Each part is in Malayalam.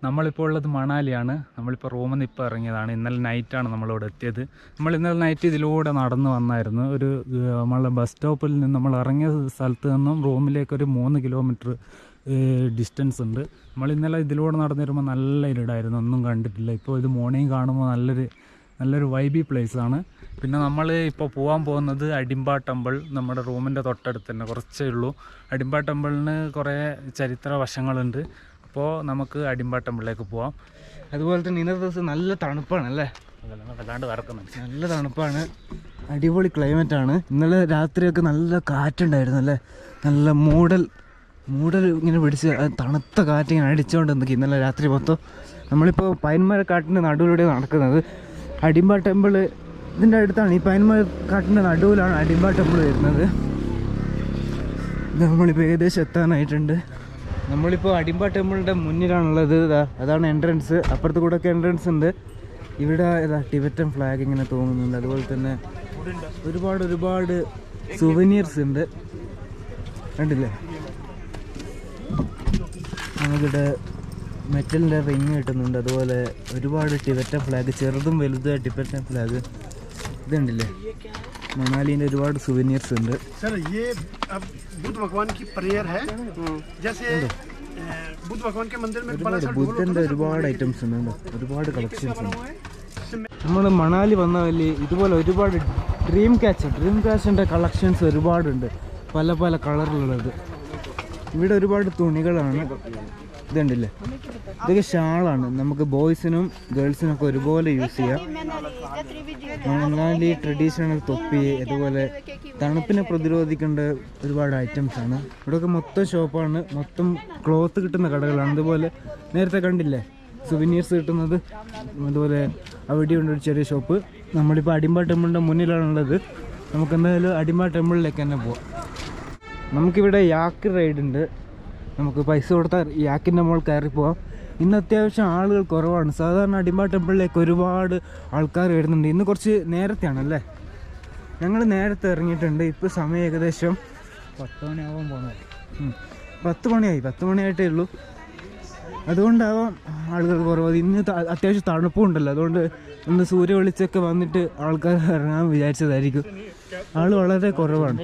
നമ്മളിപ്പോൾ ഉള്ളത് മണാലിയാണ്. നമ്മളിപ്പോൾ റൂമിൽ നിന്ന് ഇപ്പോൾ ഇറങ്ങിയതാണ്. ഇന്നലെ നൈറ്റാണ് നമ്മളിവിടെ എത്തിയത്. ഇന്നലെ നൈറ്റ് ഇതിലൂടെ നടന്ന് വന്നായിരുന്നു. നമ്മളെ ബസ് സ്റ്റോപ്പിൽ നിന്ന് നമ്മൾ ഇറങ്ങിയ സ്ഥലത്ത് നിന്നും റൂമിലേക്കൊരു 3 കിലോമീറ്റർ ഡിസ്റ്റൻസ് ഉണ്ട്. ഇന്നലെ ഇതിലൂടെ നടന്നു വരുമ്പോൾ നല്ല ഇരുടായിരുന്നു, ഒന്നും കണ്ടിട്ടില്ല. ഇപ്പോൾ ഇത് മോർണിംഗ് കാണുമ്പോൾ നല്ലൊരു വൈബി പ്ലേസാണ്. പിന്നെ നമ്മൾ ഇപ്പോൾ പോകാൻ പോകുന്നത് അടിമ്പ ടെമ്പിൾ. നമ്മുടെ റൂമിൻ്റെ തൊട്ടടുത്ത് തന്നെ, കുറച്ചേ ഉള്ളൂ. അടിമ്പ ടെമ്പിളിന് കുറേ ചരിത്ര വശങ്ങളുണ്ട്. അപ്പോൾ നമുക്ക് അടിമ്പ ടെമ്പിളിലേക്ക് പോവാം. അതുപോലെ തന്നെ ഇന്നത്തെ ദിവസം നല്ല തണുപ്പാണല്ലേ, വല്ലാണ്ട് വറക്കുന്നുണ്ട്. നല്ല തണുപ്പാണ്, അടിപൊളി ക്ലൈമറ്റാണ്. ഇന്നലെ രാത്രിയൊക്കെ നല്ല കാറ്റുണ്ടായിരുന്നു അല്ലേ, നല്ല മൂടൽ ഇങ്ങനെ പിടിച്ച് തണുത്ത കാറ്റ് ഇങ്ങനെ അടിച്ചുകൊണ്ട് നിൽക്കും ഇന്നലെ രാത്രി മൊത്തം. നമ്മളിപ്പോൾ പൈൻമരക്കാട്ടിൻ്റെ നടുവിലൂടെ നടക്കുന്നത്. അടിമ്പ ടെമ്പിൾ ഇതിൻ്റെ അടുത്താണ്, ഈ പൈൻമരക്കാട്ടിൻ്റെ നടുവിലാണ് അടിമ്പ ടെമ്പിൾ വരുന്നത്. നമ്മളിപ്പോൾ ഏകദേശം എത്താനായിട്ടുണ്ട്. നമ്മളിപ്പോൾ അടിമ്പ ടെമ്പിളിൻ്റെ മുന്നിലാണുള്ളത്. അതാണ് എൻട്രൻസ്. അപ്പുറത്ത് കൂടെ ഒക്കെ എൻട്രൻസ് ഉണ്ട്. ഇവിടെ ടിബറ്റൻ ഫ്ലാഗ് ഇങ്ങനെ തോന്നുന്നുണ്ട്. അതുപോലെ തന്നെ ഒരുപാട് സുവനീർസ് ഉണ്ട്, കണ്ടില്ലേ. നമുക്കിവിടെ മെറ്റലിൻ്റെ റിങ് കിട്ടുന്നുണ്ട്. അതുപോലെ ഒരുപാട് ടിബറ്റൻ ഫ്ലാഗ്, ചെറുതും വലുതും ടിബറ്റൻ ഫ്ലാഗ് ഇതുണ്ടല്ലേ. മണാലിൻ്റെ ഒരുപാട് സുവനീർസ് ഉണ്ട്. ബുദ്ധൻ്റെ ഒരുപാട് ഐറ്റംസ് ഉണ്ട്, ഒരുപാട് കളക്ഷൻസ് ഉണ്ട്. നമ്മൾ മണാലി വന്ന വലിയ ഇതുപോലെ ഒരുപാട് ഡ്രീം ക്യാച്ചിൻ്റെ കളക്ഷൻസ് ഒരുപാടുണ്ട്, പല കളറിലുള്ളത്. ഇവിടെ ഒരുപാട് തുണികളാണ്. ഇതുണ്ടല്ലേ, ഇതൊക്കെ ഷാളാണ്. നമുക്ക് ബോയ്സിനും ഗേൾസിനൊക്കെ ഒരുപോലെ യൂസ് ചെയ്യാം. മണാലി ട്രഡീഷണൽ തൊപ്പി, അതുപോലെ തണുപ്പിനെ പ്രതിരോധിക്കേണ്ട ഒരുപാട് ഐറ്റംസ് ആണ്. ഇവിടെയൊക്കെ മൊത്തം ഷോപ്പാണ്, മൊത്തം ക്ലോത്ത് കിട്ടുന്ന കടകളാണ്. അതുപോലെ നേരത്തെ കണ്ടില്ലേ സുവനീർസ് കിട്ടുന്നത്, അതുപോലെ അവിടെയുണ്ട് ഒരു ചെറിയ ഷോപ്പ്. നമ്മളിപ്പോൾ അടിമ്പ ടെമ്പിളിൻ്റെ മുന്നിലാണുള്ളത്. നമുക്ക് എന്തായാലും അടിമ്പ ടെമ്പിളിലേക്ക് തന്നെ പോവാം. നമുക്കിവിടെ യാക്ക് റൈഡ് ഉണ്ട്. നമുക്ക് പൈസ കൊടുത്താൽ യാക്കിൻ്റെ മുകളിൽ കയറി പോവാം. ഇന്ന് അത്യാവശ്യം ആളുകൾ കുറവാണ്. സാധാരണ അടിമ്പ ടെമ്പിളിലേക്ക് ഒരുപാട് ആൾക്കാർ വരുന്നുണ്ട്. ഇന്ന് കുറച്ച് നേരത്തെയാണല്ലേ, ഞങ്ങൾ നേരത്തെ ഇറങ്ങിയിട്ടുണ്ട്. ഇപ്പോൾ സമയം ഏകദേശം 10 മണിയാവാൻ പോകുന്നത്. 10 മണിയായിട്ടേ ഉള്ളൂ. അതുകൊണ്ടാവാം ആളുകൾ കുറവ്. ഇന്ന് അത്യാവശ്യം തണുപ്പുണ്ടല്ലോ, അതുകൊണ്ട് ഒന്ന് സൂര്യ വെളിച്ചൊക്കെ വന്നിട്ട് ആൾക്കാർ ഇറങ്ങാൻ വിചാരിച്ചതായിരിക്കും. ആൾ വളരെ കുറവാണ്.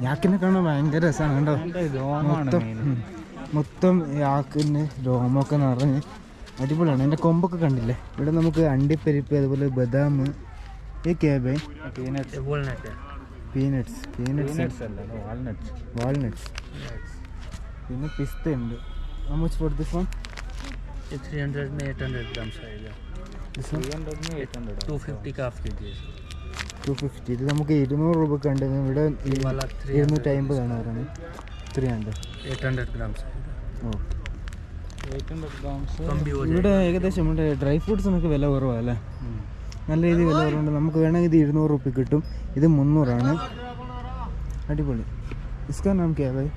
യാക്കിനെ കാണാൻ ഭയങ്കര രസമാണ് കേട്ടോ. മൊത്തം യാക്കിന് രോമൊക്കെ നിറഞ്ഞ് അടിപൊളിയാണ്. എൻ്റെ കൊമ്പൊക്കെ കണ്ടില്ലേ. ഇവിടെ നമുക്ക് അണ്ടിപ്പരിപ്പ്, അതുപോലെ ബദാം, പീനട്സ്, വാൾനട്ട്സ്, പിന്നെ പിസ്ത ഉണ്ട്. How much for this one? 300 में 800 grams आएगा. This one 300 में 800. 250 का हाफ केजी. 250. ഇത് നമുക്ക് 200 രൂപക്ക് ഉണ്ട്. ഇവിടെ 250 ആണ് പറയുന്നത്. 800 grams. Okay, 800 grams. ഇവിടെ ഏകദേശം നമ്മുടെ ഡ്രൈ ഫ്രൂട്ട്സിനൊക്കെ വില കുറവല്ലേ, നല്ല രീതിയിൽ വില കുറവുണ്ട്. നമുക്ക് വേണമെങ്കിൽ ഇത് 200 രൂപ കിട്ടും. ഇത് 300 ആണ്. അടിപൊളി. इसका नाम क्या है भाई?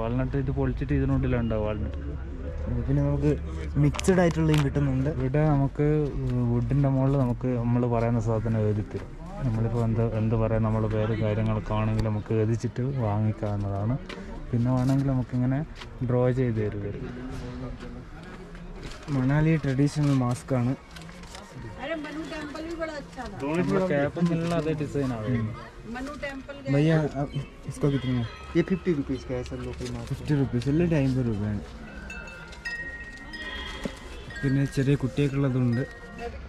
വാൾനട്ട് ഇത് പൊളിച്ചിട്ട് ഇതിനുള്ളിലുണ്ടാവും വാൾനട്ട്. പിന്നെ നമുക്ക് മിക്സഡ് ആയിട്ടുള്ളതും കിട്ടുന്നുണ്ട്. ഇവിടെ നമുക്ക് വുഡിൻ്റെ മുകളിൽ നമ്മൾ പറയുന്ന സാധനം എഴുതിത്തരും. നമ്മളിപ്പോൾ എന്ത് പറയാം, നമ്മളെ പേര് കാര്യങ്ങളൊക്കെ ആണെങ്കിൽ നമുക്ക് എഴുതിച്ചിട്ട് വാങ്ങിക്കാവുന്നതാണ്. പിന്നെ വേണമെങ്കിൽ നമുക്കിങ്ങനെ ഡ്രോ ചെയ്ത് തരും. മണാലി ട്രഡീഷണൽ മാസ്ക് ആണ്. कैप अदे डिजाइन आवे. भैया इसका कितना है? ये 50 रुपीज़ का है सर, लोकल मास्क 50 रुपीज़ അല്ലേ, 50 രൂപയാണ്. പിന്നെ ചെറിയ കുട്ടികൾക്കുള്ളതുണ്ട്.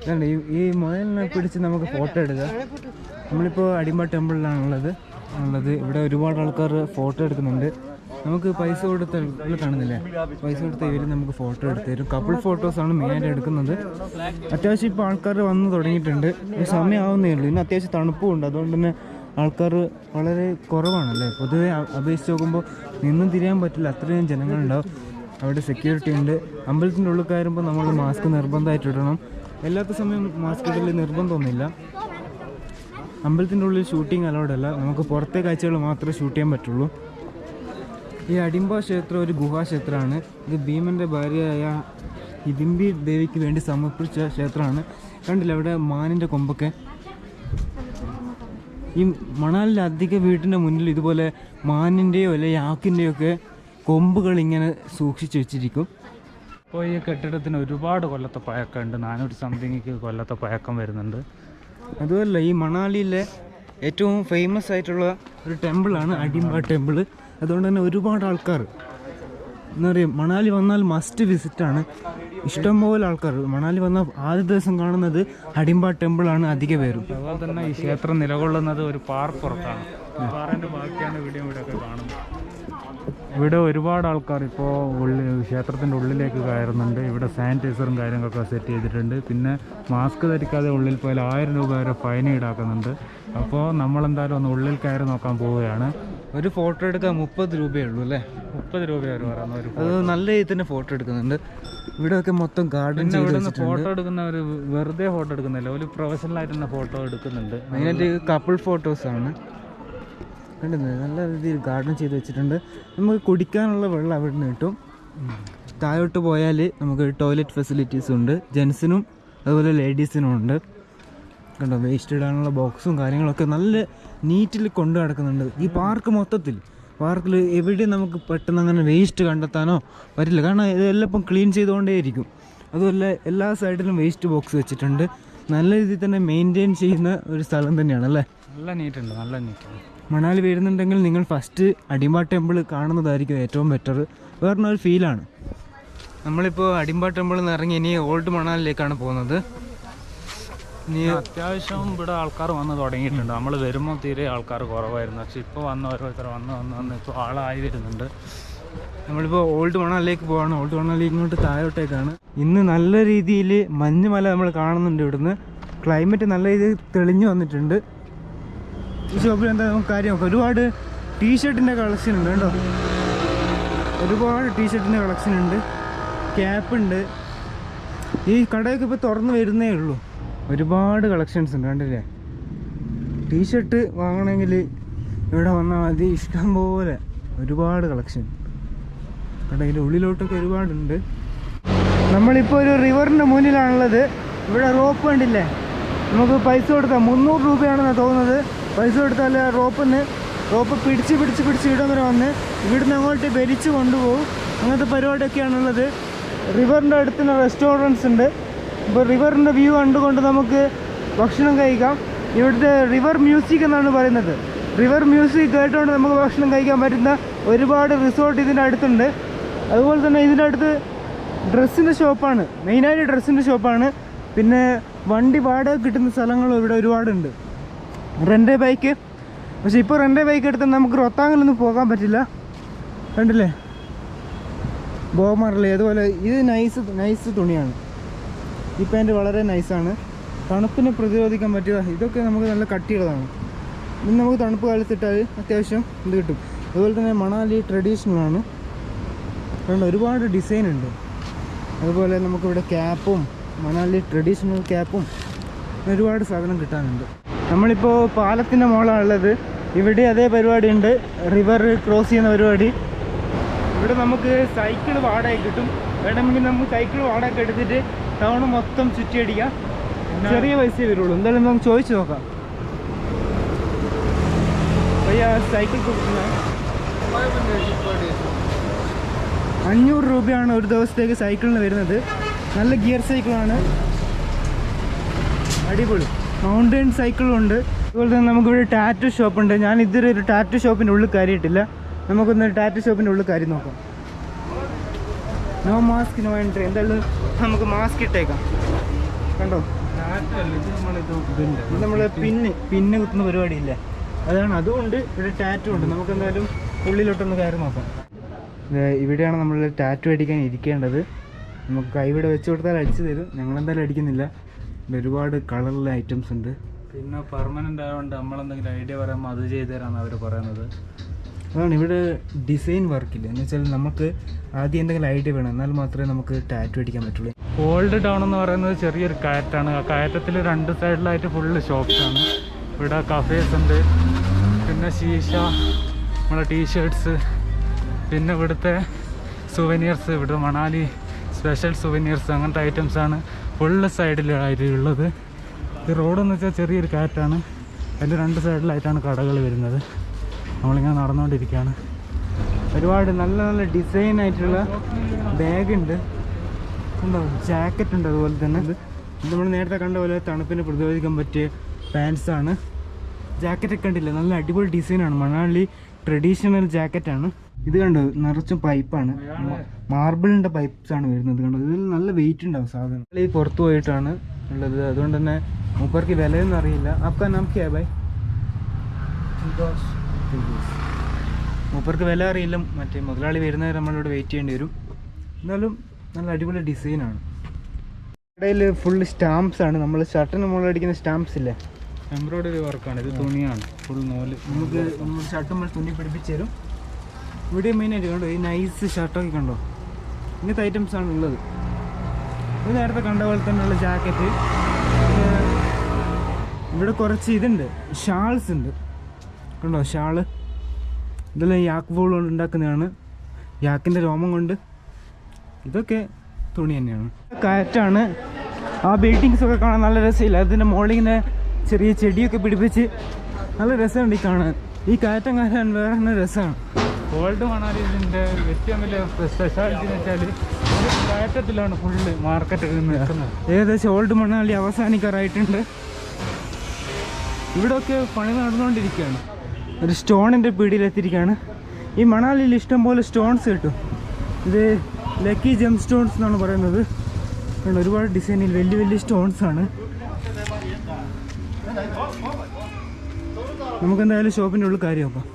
ഇതാണ് ഈ മുയലിനെ പിടിച്ച് നമുക്ക് ഫോട്ടോ എടുക്കാം. നമ്മളിപ്പോൾ അടിമ്പ ടെമ്പിളിലാണുള്ളത്. ഇവിടെ ഒരുപാട് ആൾക്കാർ ഫോട്ടോ എടുക്കുന്നുണ്ട്. നമുക്ക് പൈസ കൊടുത്ത് കാണുന്നില്ലേ, പൈസ കൊടുത്ത് ഇവർ നമുക്ക് ഫോട്ടോ എടുത്ത് തരും. കപ്പിൾ ഫോട്ടോസാണ് മെയിനായിട്ട് എടുക്കുന്നത്. അത്യാവശ്യം ഇപ്പോൾ ആൾക്കാർ വന്ന് തുടങ്ങിയിട്ടുണ്ട്. സമയമാവുന്നേ ഉള്ളൂ. ഇന്ന് അത്യാവശ്യം തണുപ്പും ഉണ്ട്, അതുകൊണ്ട് തന്നെ ആൾക്കാർ വളരെ കുറവാണല്ലേ. പൊതുവെ അപേക്ഷിച്ച് നോക്കുമ്പോൾ നിന്നും തിരിയാൻ പറ്റില്ല, അത്രയും ജനങ്ങളുണ്ടാവും. അവിടെ സെക്യൂരിറ്റി ഉണ്ട്. അമ്പലത്തിൻ്റെ ഉള്ളിൽ കയറുമ്പോൾ നമ്മൾ മാസ്ക് നിർബന്ധമായിട്ട് ഇടണം. എല്ലാത്ത സമയം മാസ്ക് ഇടൽ നിർബന്ധമൊന്നുമില്ല. അമ്പലത്തിൻ്റെ ഉള്ളിൽ ഷൂട്ടിംഗ് അലൗഡ് അല്ല, നമുക്ക് പുറത്തെ കാഴ്ചകൾ മാത്രമേ ഷൂട്ട് ചെയ്യാൻ പറ്റുള്ളൂ. ഈ അടിമ്പ ക്ഷേത്രം ഒരു ഗുഹാക്ഷേത്രമാണ്. ഇത് ഭീമൻ്റെ ഭാര്യയായ ഹിഡിംബി ദേവിക്ക് വേണ്ടി സമർപ്പിച്ച ക്ഷേത്രമാണ്. കണ്ടില്ല അവിടെ മാനിൻ്റെ കൊമ്പൊക്കെ. ഈ മണാലിലെ അധിക വീട്ടിൻ്റെ മുന്നിൽ ഇതുപോലെ മാനിൻ്റെയോ അല്ലെങ്കിൽ യാക്കിൻ്റെയോ ഒക്കെ കൊമ്പുകൾ ഇങ്ങനെ സൂക്ഷിച്ച് വെച്ചിരിക്കും. ഇപ്പോൾ ഈ കെട്ടിടത്തിന് ഒരുപാട് കൊല്ലത്തെ പഴക്കമുണ്ട്. 400 സംതിങ് കൊല്ലത്തെ പഴക്കം വരുന്നുണ്ട്. അതുമല്ല, ഈ മണാലിയിലെ ഏറ്റവും ഫേമസ് ആയിട്ടുള്ള ഒരു ടെമ്പിളാണ് അടിംബ ടെമ്പിൾ. അതുകൊണ്ട് തന്നെ ഒരുപാട് ആൾക്കാർ എന്താ പറയുക, മണാലി വന്നാൽ മസ്റ്റ് വിസിറ്റാണ്. ഇഷ്ടംപോലെ ആൾക്കാർ മണാലി വന്നാൽ ആദ്യ ദിവസം കാണുന്നത് അടിംബ ടെമ്പിളാണ് അധിക പേരും. അതുപോലെ തന്നെ ഈ ക്ഷേത്രം നിലകൊള്ളുന്നത് ഒരു പാറപ്പുറത്താണ്. പാറേൻ്റെ ബാക്കിയാണ് ഇവിടെയൊക്കെ കാണുന്നത്. ഇവിടെ ഒരുപാട് ആൾക്കാർ ഇപ്പോൾ ക്ഷേത്രത്തിൻ്റെ ഉള്ളിലേക്ക് കയറുന്നുണ്ട്. ഇവിടെ സാനിറ്റൈസറും കാര്യങ്ങളൊക്കെ സെറ്റ് ചെയ്തിട്ടുണ്ട്. പിന്നെ മാസ്ക് ധരിക്കാതെ ഉള്ളിൽ പോയാൽ 1000 രൂപ വരെ ഫൈൻ ഈടാക്കുന്നുണ്ട്. അപ്പോൾ നമ്മളെന്തായാലും ഒന്ന് ഉള്ളിൽ കയറി നോക്കാൻ പോവുകയാണ്. ഒരു ഫോട്ടോ എടുക്കാൻ 30 രൂപയേ ഉള്ളൂ അല്ലേ? 30 രൂപ വരെ പറയുന്നത്. അത് നല്ല രീതിയിൽ തന്നെ ഫോട്ടോ എടുക്കുന്നുണ്ട്. ഇവിടെയൊക്കെ മൊത്തം ഗാർഡൻ. ഇവിടുന്ന് ഫോട്ടോ എടുക്കുന്നവർ വെറുതെ ഫോട്ടോ എടുക്കുന്നില്ല, ഒരു പ്രൊഫഷണലായിട്ട് തന്നെ ഫോട്ടോ എടുക്കുന്നുണ്ട്. മെയിനായിട്ട് കപ്പിൾ ഫോട്ടോസാണ്. കണ്ടുന്നത് നല്ല രീതിയിൽ ഗാർഡൻ ചെയ്ത് വെച്ചിട്ടുണ്ട്. നമുക്ക് കുടിക്കാനുള്ള വെള്ളം അവിടെ നിന്ന് കിട്ടും. താഴോട്ട് പോയാൽ നമുക്ക് ടോയ്ലറ്റ് ഫെസിലിറ്റീസ് ഉണ്ട്, ജെൻസിനും അതുപോലെ ലേഡീസിനും ഉണ്ട്. കണ്ടോ, വേസ്റ്റ് ഇടാനുള്ള ബോക്സും കാര്യങ്ങളൊക്കെ നല്ല നീറ്റിൽ കൊണ്ടു നടക്കുന്നുണ്ട്. ഈ പാർക്ക് മൊത്തത്തിൽ, പാർക്കിൽ എവിടെയും നമുക്ക് പെട്ടെന്ന് അങ്ങനെ വേസ്റ്റ് കണ്ടെത്താനോ പറ്റില്ല. കാരണം ഇതെല്ലാം ഇപ്പം ക്ലീൻ ചെയ്തുകൊണ്ടേയിരിക്കും. അതുപോലെ എല്ലാ സൈഡിലും വേസ്റ്റ് ബോക്സ് വെച്ചിട്ടുണ്ട്. നല്ല രീതിയിൽ തന്നെ മെയിൻറ്റെയിൻ ചെയ്യുന്ന ഒരു സ്ഥലം തന്നെയാണ് അല്ലേ? നല്ല നീറ്റുണ്ട്, നല്ല നീറ്റുണ്ട്. മണാലി വരുന്നുണ്ടെങ്കിൽ നിങ്ങൾ ഫസ്റ്റ് അടിംബ ടെമ്പിൾ കാണുന്നതായിരിക്കും ഏറ്റവും ബെറ്റർ. വേറൊരു ഫീലാണ്. നമ്മളിപ്പോൾ അടിംബ ടെമ്പിളിൽ നിന്ന് ഇറങ്ങി ഇനി ഓൾഡ് മണാലിലേക്കാണ് പോകുന്നത്. ഇനി അത്യാവശ്യം ഇവിടെ ആൾക്കാർ വന്ന് തുടങ്ങിയിട്ടുണ്ട്. നമ്മൾ വരുമ്പോൾ തീരെ ആൾക്കാർ കുറവായിരുന്നു. പക്ഷെ ഇപ്പോൾ വന്ന് ഓരോരുത്തർ വന്ന് ഇപ്പോൾ ആളായി വരുന്നുണ്ട്. നമ്മളിപ്പോൾ ഓൾഡ് മണാലിലേക്ക് പോവാണ്. ഓൾഡ് മണാലി ഇങ്ങോട്ട് താഴോട്ടേക്കാണ്. ഇന്ന് നല്ല രീതിയിൽ മഞ്ഞുമല നമ്മൾ കാണുന്നുണ്ട്. ഇവിടുന്ന് ക്ലൈമറ്റ് നല്ല രീതിയിൽ തെളിഞ്ഞു വന്നിട്ടുണ്ട്. ഈ ഷോപ്പിൽ എന്താ നമുക്ക് കാര്യം നോക്കാം. ഒരുപാട് ടീഷർട്ടിൻ്റെ കളക്ഷൻ ഉണ്ട് കേട്ടോ. ഒരുപാട് ടീഷർട്ടിൻ്റെ കളക്ഷൻ ഉണ്ട്, ക്യാപ്പ് ഉണ്ട്. ഈ കടയൊക്കെ ഇപ്പോൾ തുറന്ന് വരുന്നേ ഉള്ളൂ. ഒരുപാട് കളക്ഷൻസ് ഉണ്ട്, കണ്ടില്ലേ? ടീഷർട്ട് വാങ്ങണമെങ്കിൽ ഇവിടെ വന്നാൽ മതി. ഇഷ്ടം പോലെ ഒരുപാട് കളക്ഷൻ. കടയിൻ്റെ ഉള്ളിലോട്ടൊക്കെ ഒരുപാടുണ്ട്. നമ്മളിപ്പോൾ ഒരു റിവറിൻ്റെ മുന്നിലാണുള്ളത്. ഇവിടെ റോപ്പ് കണ്ടില്ലേ? നമുക്ക് പൈസ കൊടുത്താൽ 300 രൂപയാണെന്നാണ് തോന്നുന്നത്. പൈസ കൊടുത്താൽ റോപ്പ് പിടിച്ച് ഇവിടം വരെ വന്ന് ഇവിടുന്ന് അങ്ങോട്ട് വലിച്ച് കൊണ്ടുപോകും. അങ്ങനത്തെ പരിപാടിയൊക്കെയാണുള്ളത്. റിവറിൻ്റെ അടുത്തുള്ള റെസ്റ്റോറൻറ്റ്സ് ഉണ്ട്. ഇപ്പോൾ റിവറിൻ്റെ വ്യൂ കണ്ടുകൊണ്ട് നമുക്ക് ഭക്ഷണം കഴിക്കാം. ഇവിടുത്തെ റിവർ മ്യൂസിക് എന്നാണ് പറയുന്നത്. റിവർ മ്യൂസിക് കേട്ടുകൊണ്ട് നമുക്ക് ഭക്ഷണം കഴിക്കാൻ പറ്റുന്ന ഒരുപാട് റിസോർട്ട് ഇതിൻ്റെ അടുത്തുണ്ട്. അതുപോലെ തന്നെ ഇതിൻ്റെ അടുത്ത് ഡ്രസ്സിൻ്റെ ഷോപ്പാണ്, മെയിനായിട്ട് ഡ്രസ്സിൻ്റെ ഷോപ്പാണ്. പിന്നെ വണ്ടി വാടക കിട്ടുന്ന സ്ഥലങ്ങളും ഇവിടെ ഒരുപാടുണ്ട്. Rent bike. പക്ഷെ ഇപ്പോൾ റെൻ്റ് ബൈക്ക് എടുത്താൽ നമുക്ക് റൊത്താങ്ങിലൊന്നും പോകാൻ പറ്റില്ല. കണ്ടില്ലേ? ബോമറിലെ അതുപോലെ ഇത് നൈസ് തുണിയാണ്. ഈ പാൻറ്റ് വളരെ നൈസാണ്. തണുപ്പിനെ പ്രതിരോധിക്കാൻ പറ്റുക. ഇതൊക്കെ നമുക്ക് നല്ല കട്ടിയുള്ളതാണ്. ഇന്ന് നമുക്ക് തണുപ്പ് കാലത്തിട്ടാൽ അത്യാവശ്യം ഇത് കിട്ടും. അതുപോലെ തന്നെ മണാലി ട്രഡീഷണലാണ്. കാരണം ഒരുപാട് ഡിസൈൻ ഉണ്ട്. അതുപോലെ നമുക്കിവിടെ ക്യാപ്പും മണാലി ട്രഡീഷണൽ ക്യാപ്പും ഒരുപാട് സാധനം കിട്ടാനുണ്ട്. നമ്മളിപ്പോൾ പാലത്തിൻ്റെ മുകളിലാണുള്ളത്. ഇവിടെ അതേ പരിപാടി ഉണ്ട്, റിവർ ക്രോസ് ചെയ്യുന്ന പരിപാടി. ഇവിടെ നമുക്ക് സൈക്കിൾ വാടക കിട്ടും. വേണമെങ്കിൽ നമുക്ക് സൈക്കിൾ വാടക എടുത്തിട്ട് ടൗൺ മൊത്തം ചുറ്റിയടിക്കാം. ചെറിയ പൈസയെ വരുള്ളൂ. എന്തായാലും നമുക്ക് ചോദിച്ചു നോക്കാം. സൈക്കിൾ 500 രൂപയാണ് ഒരു ദിവസത്തേക്ക് സൈക്കിളിന് വരുന്നത്. നല്ല ഗിയർ സൈക്കിളാണ്, അടിപൊളി. മൗണ്ടൻ സൈക്കിളും ഉണ്ട്. അതുപോലെ തന്നെ നമുക്കിവിടെ ടാറ്റു ഷോപ്പുണ്ട്. ഞാൻ ഇതുവരെ ഒരു ടാറ്റു ഷോപ്പിൻ്റെ ഉള്ളിൽ കയറിയിട്ടില്ല. നമുക്കൊന്ന് ടാറ്റു ഷോപ്പിൻ്റെ ഉള്ളിൽ കയറി നോക്കാം. No mask no entry. എന്തായാലും നമുക്ക് മാസ്ക് ഇട്ടേക്കാം. കണ്ടോ? ഇത് നമ്മൾ പിന്ന് കുത്തുന്ന പരിപാടിയില്ല, അതാണ്. അതുകൊണ്ട് ഇവിടെ ടാറ്റു ഉണ്ട്. നമുക്ക് എന്തായാലും ഉള്ളിലോട്ടൊന്ന് കയറി നോക്കാം. ഇവിടെയാണ് നമ്മൾ ടാറ്റു അടിക്കാൻ ഇരിക്കേണ്ടത്. നമുക്ക് കൈവിടെ വെച്ച് കൊടുത്താൽ അടിച്ചു തരും. ഞങ്ങളെന്തായാലും അടിക്കുന്നില്ല. ഇവിടെ ഒരുപാട് കളറിലെ ഐറ്റംസ് ഉണ്ട്. പിന്നെ പെർമനൻ്റ് ആയതുകൊണ്ട് നമ്മളെന്തെങ്കിലും ഐഡിയ പറയുമ്പോൾ അത് ചെയ്തു തരാമെന്ന് അവർ പറയുന്നത്. അതാണ് ഇവിടെ ഡിസൈൻ വർക്കില്ല. എന്ന് വെച്ചാൽ നമുക്ക് ആദ്യം എന്തെങ്കിലും ഐഡിയ വേണം, എന്നാൽ മാത്രമേ നമുക്ക് ടാറ്റു അടിക്കാൻ പറ്റുള്ളൂ. ഓൾഡ് ടൗൺ എന്ന് പറയുന്നത് ചെറിയൊരു കയറ്റാണ്. ആ കയറ്റത്തിൽ 2 സൈഡിലായിട്ട് ഫുള്ള് ഷോപ്സാണ്. ഇവിടെ കഫേസ് ഉണ്ട്, പിന്നെ ശീശ, നമ്മുടെ ടീഷർട്ട്സ്, പിന്നെ ഇവിടുത്തെ സുവനിയേഴ്സ്, ഇവിടെ മണാലി സ്പെഷ്യൽ സുവനിയേഴ്സ്, അങ്ങനത്തെ ഐറ്റംസാണ് ഫുള്ള് സൈഡിലായിട്ട് ഉള്ളത്. ഈ റോഡെന്ന് വെച്ചാൽ ചെറിയൊരു കാറ്റാണ്. അതിൻ്റെ 2 സൈഡിലായിട്ടാണ് കടകൾ വരുന്നത്. നമ്മളിങ്ങനെ നടന്നുകൊണ്ടിരിക്കുകയാണ്. ഒരുപാട് നല്ല നല്ല ഡിസൈൻ ആയിട്ടുള്ള ബാഗ് ഉണ്ട്, ഉണ്ടോ, ജാക്കറ്റ് ഉണ്ട്. അതുപോലെ തന്നെ നമ്മൾ നേരത്തെ കണ്ട പോലെ തണുപ്പിന് പ്രതിരോധിക്കാൻ പറ്റിയ പാൻസാണ്. ജാക്കറ്റൊക്കെ ഉണ്ടില്ല, നല്ല അടിപൊളി ഡിസൈനാണ്. മണാലി ട്രഡീഷണൽ ജാക്കറ്റാണ്. ഇത് കണ്ടോ, നിറച്ചും പൈപ്പാണ്, മാർബിളിൻ്റെ പൈപ്പ്സാണ് വരുന്നത്. കണ്ടോ, ഇതിൽ നല്ല വെയിറ്റ് ഉണ്ടാവും സാധനം. ഈ പുറത്ത് പോയിട്ടാണ് ഉള്ളത്, അതുകൊണ്ട് തന്നെ മൂപ്പർക്ക് വിലയൊന്നും അറിയില്ല. ആപ്കാ നാം ക്യാ ബൈ? മൂപ്പർക്ക് വില അറിയില്ല. മറ്റേ മുതലാളി വരുന്നവരെ നമ്മളിവിടെ വെയിറ്റ് ചെയ്യേണ്ടി വരും. എന്നാലും നല്ല അടിപൊളി ഡിസൈനാണ്. കടയിൽ ഫുൾ സ്റ്റാമ്പ്സ് ആണ്. നമ്മൾ ഷർട്ടിന് മുകളിലടിക്കുന്ന സ്റ്റാമ്പ്സ് ഇല്ലേ, എംബ്രോയിഡറി വർക്കാണ്. ഇത് തുണിയാണ്, ഫുൾ നൂല്. നമുക്ക് നമ്മൾ ഷർട്ട് നമ്മൾ തുന്നി പിടിപ്പിച്ച് തരും. ഇവിടെ മെയിനായിട്ട് കണ്ടോ, ഈ നൈസ് ഷർട്ടൊക്കെ കണ്ടോ, ഇങ്ങനത്തെ ഐറ്റംസ് ആണ് ഉള്ളത്. ഇത് നേരത്തെ കണ്ട പോലെ തന്നെയുള്ള ജാക്കറ്റ്. ഇവിടെ കുറച്ച് ഇതുണ്ട്, ഷാൾസ് ഉണ്ട് കണ്ടോ, ഷാള്. ഇതെല്ലാം യാക്ക് വൂൾ കൊണ്ട് ഉണ്ടാക്കുന്നതാണ്, യാക്കിൻ്റെ രോമം കൊണ്ട്. ഇതൊക്കെ തുണി തന്നെയാണ്. കാറ്റാണ്. ആ ബിൽഡിങ്സ് ഒക്കെ കാണാൻ നല്ല രസമില്ല. അതിൻ്റെ മോളിങ്ങനെ ചെറിയ ചെടിയൊക്കെ പിടിപ്പിച്ച് നല്ല രസമുണ്ട് ഈ കാണാൻ. ഈ കാറ്റം കാണാൻ വേറെ തന്നെ രസമാണ്. ഓൾഡ് മണാലിൻ്റെ ഏറ്റവും വലിയ സ്പെഷ്യാലിറ്റി എന്ന് വെച്ചാൽ കയറ്റത്തിലാണ് ഫുള്ള് മാർക്കറ്റ് നിൽക്കുന്നത്. ഏകദേശം ഓൾഡ് മണാലി അവസാനിക്കാറായിട്ടുണ്ട്. ഇവിടെയൊക്കെ പണി നടന്നുകൊണ്ടിരിക്കുകയാണ്. ഒരു സ്റ്റോണിൻ്റെ പീടിയിലെത്തിയിരിക്കുകയാണ്. ഈ മണാലിയിൽ ഇഷ്ടംപോലെ സ്റ്റോൺസ് കിട്ടും. ഇത് ലക്കി ജെം സ്റ്റോൺസ് എന്നാണ് പറയുന്നത്. ഒരുപാട് ഡിസൈനിൽ വലിയ വലിയ സ്റ്റോൺസ് ആണ്. നമുക്കെന്തായാലും ഷോപ്പിൻ്റെ ഉള്ളിൽ കാര്യം നോക്കാം.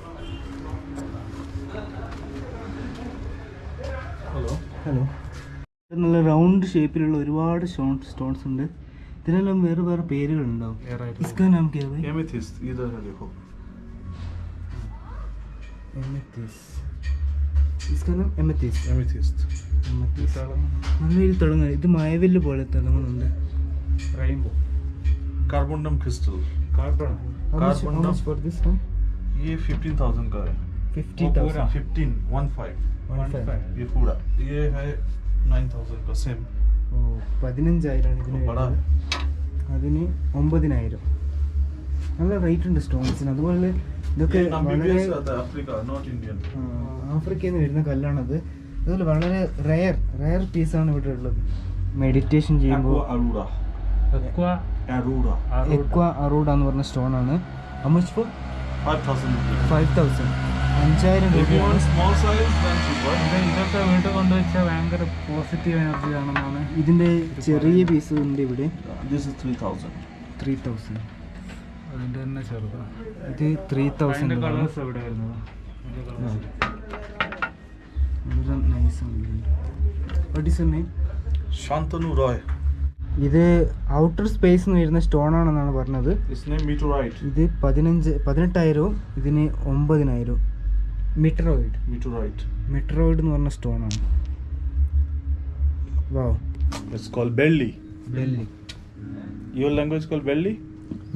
ഹലോ. നല്ല റൗണ്ട് ഷേപ്പിലുള്ള ഒരുപാട് സ്റ്റോൺസ് ഉണ്ട്. ഇതിനെല്ലാം വേറെ വേറെ പേരുകളുണ്ടാവും. इसका नाम क्या है? एमेथिस्ट. इधर है देखो, एमेथिस्ट. इसका नाम एमेथिस्ट. एमेथिस्ट. നല്ല രീതിയിൽ തിളങ്ങുക. ഇത് മഴവില്ല് പോലെ തിളങ്ങുന്നുണ്ട്. റെയിൻബോ कार्बोनम crystal. Carbon carbon for this one? ये 15,000 का है. 50,000. 15 ये पूरा. ये है 9,000 का सेम. 15,000 ഇതിന് बड़ा വരുന്നത്. അതിന് 9,000. നല്ല റേറ്റ് ഉണ്ട് സ്റ്റോൺസിന്. അതുപോലെ ഇതൊക്കെ ये വളരെ नामीबिया से आता है, अफ्रीका, नॉट इंडियन. ആഫ്രിക്കയിൽ നിന്ന് വരുന്ന കല്ലാണത്. അതുപോലെ വളരെ റയർ പീസാണ് ഇവിടെ ഉള്ളത്. മെഡിറ്റേഷൻ ചെയ്യുമ്പോൾ अरोरा. എക്വാ अरोरा. എക്വ അറൂഡ എന്ന് പറഞ്ഞ സ്റ്റോണാണ്. അമുച്ച് ഫോർ 5,000 rupees. 5,000. 5,000 If you രൂപയാണ്. want small size, then cheaper. ഇതൊക്കെ വീട്ടിൽ കൊണ്ടുവച്ചാൽ ഭയങ്കര പോസിറ്റീവ് എനർജി ആണെന്നാണ്. ഇതിൻ്റെ ചെറിയ പീസ് ഉണ്ട് ഇവിടെ. This is 3,000. 3,000. അതിൻ്റെ തന്നെ ചെറുതാണ്. ഇത് 3,000. കളേഴ്സ് എവിടെ വരുന്നത്? Shantanu Roy. ഇത് ഔട്ടർ സ്പേസ് എന്ന് വരുന്ന സ്റ്റോൺ ആണെന്നാണ് പറഞ്ഞത്. His name meteorite. ഇത് 18,000. ഇതിന് 9,000. Meteorite. മെട്രോയിഡ് എന്ന് പറഞ്ഞ സ്റ്റോൺ ആണ്. വാവ്. It's called belly. വെള്ളി. Your language called belly?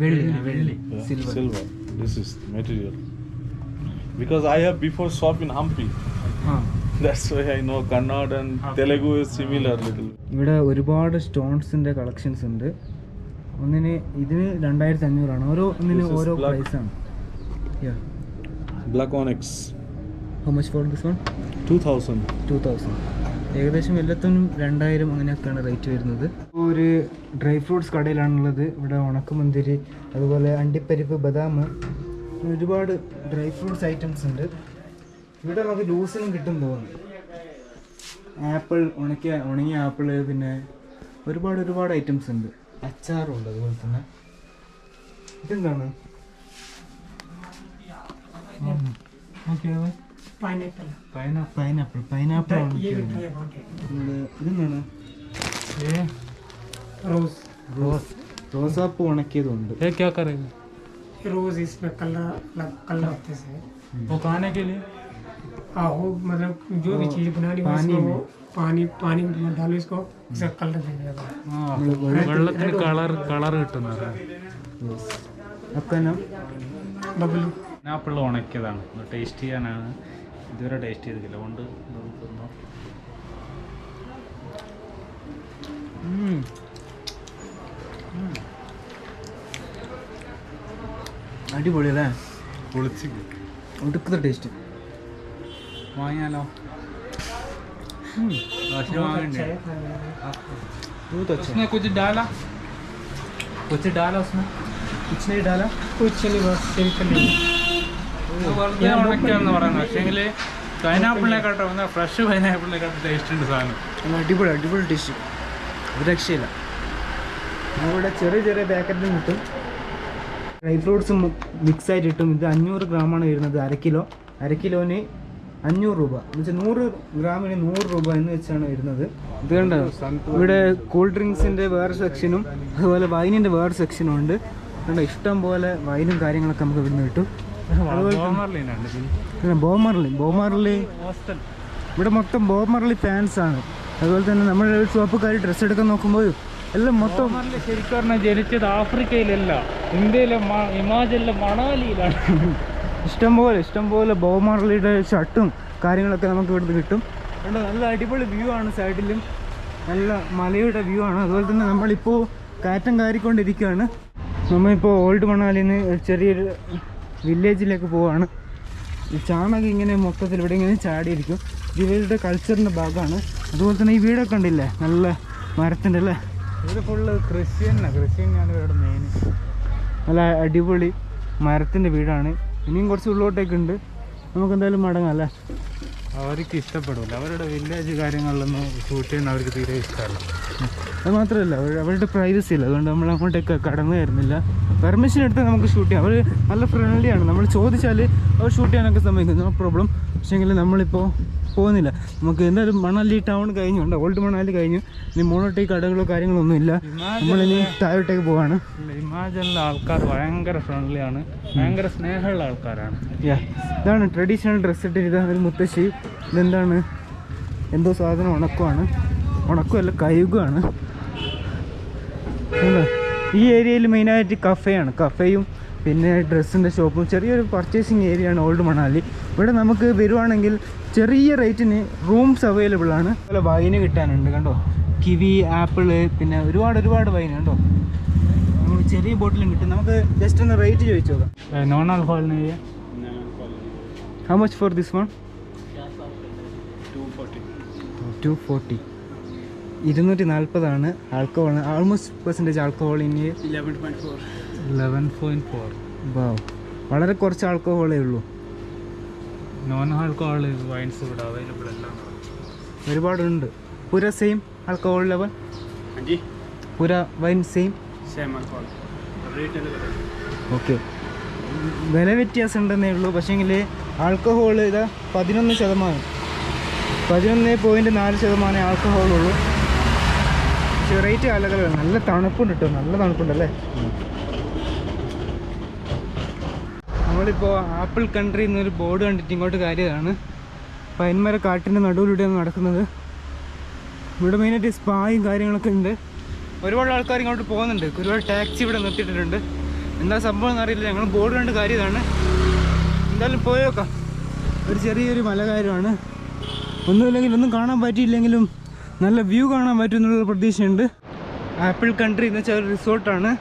വെള്ളി. Yeah. Silver. Silver. This is material. Because I have before shop in Hampi. ആ. That's why I know Kannada and Telugu is similar little. ഇവിടെ ഒരുപാട് സ്റ്റോൺസിന്റെ കളക്ഷൻസ് ഉണ്ട്. ഇതിന് 2,500 ഓരോ ഒന്നിന് This is ഓരോ black. പ്രൈസ് ആണ്. Black onyx. How much for this one? 2,000. 2,000. ഏകദേശം എല്ലാത്തിനും 2,000 അങ്ങനെയൊക്കെയാണ് റേറ്റ് വരുന്നത്. ഒരു ഡ്രൈ ഫ്രൂട്ട്സ് കടയിലാണുള്ളത്. ഇവിടെ ഉണക്കമുന്തിരി, അതുപോലെ അണ്ടിപ്പരിപ്പ്, ബദാം, ഒരുപാട് ഡ്രൈ ഫ്രൂട്ട്സ് ഐറ്റംസ് ഉണ്ട്. ഇവിടെ നമുക്ക് ലൂസിനും കിട്ടും തോന്നുന്നു. ആപ്പിൾ, ഉണങ്ങിയ ആപ്പിള്, പിന്നെ ഒരുപാട് ഐറ്റംസ് ഉണ്ട്. അച്ചാറും ഉണ്ട്. അതുപോലെ തന്നെ ഇതെന്താണ്? പൈനാപ്പിൾ ഇതെന്താണ്? റോസാപ്പ് ഉണക്കിയതുണ്ട്. क्या करेंगे? रोज इसमें कलर होते हैं। वो खाने के लिए वो मतलब जो भी चीज बनानी हो पानी उसको में। पानी में डालो इसको, इसका कलर दे देगा। വെള്ളത്തിന് കളർ കിട്ടുന്നത്. आपका नाम? बबलू। ആപ്പിൾ ഉണക്കിയതാണ്. ടേസ്റ്റ് ചെയ്യാനാണ്. ഇതുവരെ ടേസ്റ്റ് ചെയ്തിട്ടില്ല. കൊണ്ട് അടിപൊളി അല്ലേ? പൊളിച്ചിക്ക്. ഒടുക്കത്തെ ടേസ്റ്റ്. വാങ്ങിയാലോ? उसमें कुछ डाला? कुछ डाला उसमें? कुछ नहीं डाला? कुछ नहीं, बस सिंपल ही। വെറുതെ ഉണക്കാന്ന് പറയുന്നത്. പക്ഷേങ്കിൽ പൈനാപ്പിളിനെക്കാട്ടും വന്നാൽ ഫ്രഷ് പൈനാപ്പിളിനെക്കാട്ടും ടേസ്റ്റ് ഉണ്ട് സാധനം. അടിപൊളി അടിപൊളി ടേസ്റ്റ്, ഒരു രക്ഷയില്ല. നമ്മളിവിടെ ചെറിയ ചെറിയ പാക്കറ്റിൽ കിട്ടും, ഡ്രൈ ഫ്രൂട്ട്സ് മിക്സ് ആയിട്ട് കിട്ടും. ഇത് 500 ഗ്രാമാണ് വരുന്നത്, അര കിലോന് 500 രൂപ എന്ന് വെച്ചാൽ 100 ഗ്രാമിന് 100 രൂപ എന്ന് വെച്ചാണ് വരുന്നത്. ഇത് കണ്ടോ, ഇവിടെ കൂൾ ഡ്രിങ്ക്സിൻ്റെ വേറെ സെക്ഷനും അതുപോലെ വൈനിൻ്റെ വേറെ സെക്ഷനും ഉണ്ട്. കണ്ടോ, ഇഷ്ടം പോലെ വൈനും കാര്യങ്ങളൊക്കെ നമുക്ക് ഇവിടുന്ന് കിട്ടും. അതുപോലെ ബോമാർലി ഇവിടെ മൊത്തം ബോമാർലി ഫാൻസ് ആണ്. അതുപോലെ തന്നെ നമ്മുടെ ഷോപ്പുകാർ ഡ്രസ്സ് എടുക്കാൻ നോക്കുമ്പോൾ എല്ലാം മൊത്തം ശരിക്കും പറഞ്ഞാൽ ജനിച്ചത് ആഫ്രിക്കയിലല്ല, ഇന്ത്യയിലെ ഹിമാചലിലെ മണാലിയിലാണ്. ഇഷ്ടംപോലെ ബോമാർലിയുടെ ഷർട്ടും കാര്യങ്ങളൊക്കെ നമുക്ക് ഇവിടുന്ന് കിട്ടും. അതുകൊണ്ട് നല്ല അടിപൊളി വ്യൂ ആണ്, സൈഡിലും നല്ല മലയുടെ വ്യൂ ആണ്. അതുപോലെ തന്നെ നമ്മളിപ്പോൾ കയറ്റം കയറിക്കൊണ്ടിരിക്കുകയാണ്. നമ്മളിപ്പോൾ ഓൾഡ് മണാലിയിൽ നിന്ന് ചെറിയൊരു വില്ലേജിലേക്ക് പോവുകയാണ്. ഈ ചാണകം ഇങ്ങനെ മൊത്തത്തിൽ ഇവിടെ ഇങ്ങനെ ചാടിയിരിക്കും. ഇവരുടെ കൾച്ചറിൻ്റെ ഭാഗമാണ്. അതുപോലെ തന്നെ ഈ വീടൊക്കെ ഉണ്ടില്ലേ, നല്ല മരത്തിൻ്റെ അല്ലേ, ഇത് ഫുള്ള് ക്രിസ്ത്യനാണ് ഇവരുടെ മെയിൻ. നല്ല അടിപൊളി മരത്തിൻ്റെ വീടാണ്. ഇനിയും കുറച്ച് ഉള്ളോട്ടേക്ക് ഉണ്ട്, നമുക്ക് എന്തായാലും മടങ്ങാം അല്ലേ. അവർക്ക് ഇഷ്ടപ്പെടില്ല, അവരുടെ വില്ലേജ് കാര്യങ്ങളിലൊന്നും ഷൂട്ട് ചെയ്യുന്ന അവർക്ക് തീരെ ഇഷ്ടമല്ല. അത് മാത്രമല്ല അവരുടെ പ്രൈവസി ഇല്ല, അതുകൊണ്ട് നമ്മൾ അങ്ങോട്ടേക്ക് കടന്നു വരുന്നില്ല. പെർമിഷൻ എടുത്താൽ നമുക്ക് ഷൂട്ട് ചെയ്യാം. അവർ നല്ല ഫ്രണ്ട്ലിയാണ്, നമ്മൾ ചോദിച്ചാൽ അവർ ഷൂട്ട് ചെയ്യാനൊക്കെ സമ്മതിക്കും, നോ പ്രോബ്ലം. പക്ഷേങ്കിൽ നമ്മളിപ്പോൾ പോകുന്നില്ല. നമുക്ക് എന്തായാലും മണാലി ടൗൺ കഴിഞ്ഞുണ്ട്, ഓൾഡ് മണാലി കഴിഞ്ഞു. ഇനി മുകളിലോട്ടേക്ക് കടകളോ കാര്യങ്ങളോ ഒന്നുമില്ല, നമ്മളിനി താഴോട്ടേക്ക് പോവാണ്. ഹിമാചലിലെ ആൾക്കാർ ഭയങ്കര ഫ്രണ്ട്ലിയാണ്, ഭയങ്കര സ്നേഹമുള്ള ആൾക്കാരാണ്. ഇതാണ് ട്രഡീഷണൽ ഡ്രസ്സ് ഇട്ടിട്ട് ഒരു മുത്തശ്ശി. ഇതെന്താണ്, എന്തോ സാധനം ഉണക്കമല്ല കഴുകുകയാണ്. ഈ ഏരിയയിൽ മെയിനായിട്ട് കഫേയും പിന്നെ ഡ്രസ്സിൻ്റെ ഷോപ്പും ചെറിയൊരു പർച്ചേസിങ് ഏരിയയാണ് ഓൾഡ് മണാലി. ഇവിടെ നമുക്ക് വരുവാണെങ്കിൽ ചെറിയ റേറ്റിന് റൂംസ് അവൈലബിൾ ആണ്. അതുപോലെ വൈന് കിട്ടാനുണ്ട്, കണ്ടോ, കിവി, ആപ്പിള്, പിന്നെ ഒരുപാട് വൈൻ കണ്ടോ, നമുക്ക് ചെറിയ ബോട്ടിലും കിട്ടും. നമുക്ക് ജസ്റ്റ് ഒന്ന് റേറ്റ് ചോദിച്ചു നോക്കാം. നോൺ ആൽക്കഹോളിന് how much for this one? 240. 240 alcohol, almost percentage alcohol in 11.4. വളരെ കുറച്ച് ആൽക്കഹോളേ ഉള്ളൂ. നോൺ ആൽക്കഹോൾ വൈൻസ് ഇവിടെ അവൈലബിൾ അല്ല, ഒരുപാടുണ്ട്. പൂര സെയിം ആൽക്കഹോൾ ലെവൽ? പൂര വൈൻ സെയിം ആൽക്കഹോൾ. ഓക്കെ, വില വ്യത്യാസം ഉണ്ടെന്നേ ഉള്ളൂ. പക്ഷേങ്കിൽ ആൽക്കഹോൾ ഇതാ 11.4% ആൽക്കഹോളുള്ളൂ. പക്ഷേ റേറ്റ് അലകളാണ്. നല്ല തണുപ്പുണ്ട് കേട്ടോ, നല്ല തണുപ്പുണ്ടല്ലേ. നമ്മളിപ്പോൾ ആപ്പിൾ കൺട്രി എന്നൊരു ബോർഡ് കണ്ടിട്ട് ഇങ്ങോട്ട് കാര്യമാണ്. പൈൻമര കാട്ടിൻ്റെ നടുവിലൂടെയാണ് നടക്കുന്നത്. ഇവിടെ മെയിനായിട്ട് സ്പായും കാര്യങ്ങളൊക്കെ ഉണ്ട്. ഒരുപാട് ആൾക്കാർ ഇങ്ങോട്ട് പോകുന്നുണ്ട്, ഒരുപാട് ടാക്സി ഇവിടെ നിർത്തിയിട്ടുണ്ട്. എന്താ സംഭവം എന്നറിയില്ല, ഞങ്ങൾ ബോർഡ് കണ്ട് കാര്യമാണ്. എന്തായാലും പോയേക്കാം. ഒരു ചെറിയൊരു മലകാര്യമാണ്, ഒന്നും കാണാൻ പറ്റിയില്ലെങ്കിലും നല്ല വ്യൂ കാണാൻ പറ്റും എന്നുള്ള പ്രതീക്ഷയുണ്ട്. ആപ്പിൾ കൺട്രി എന്ന് വെച്ചാൽ ഒരു റിസോർട്ടാണ്.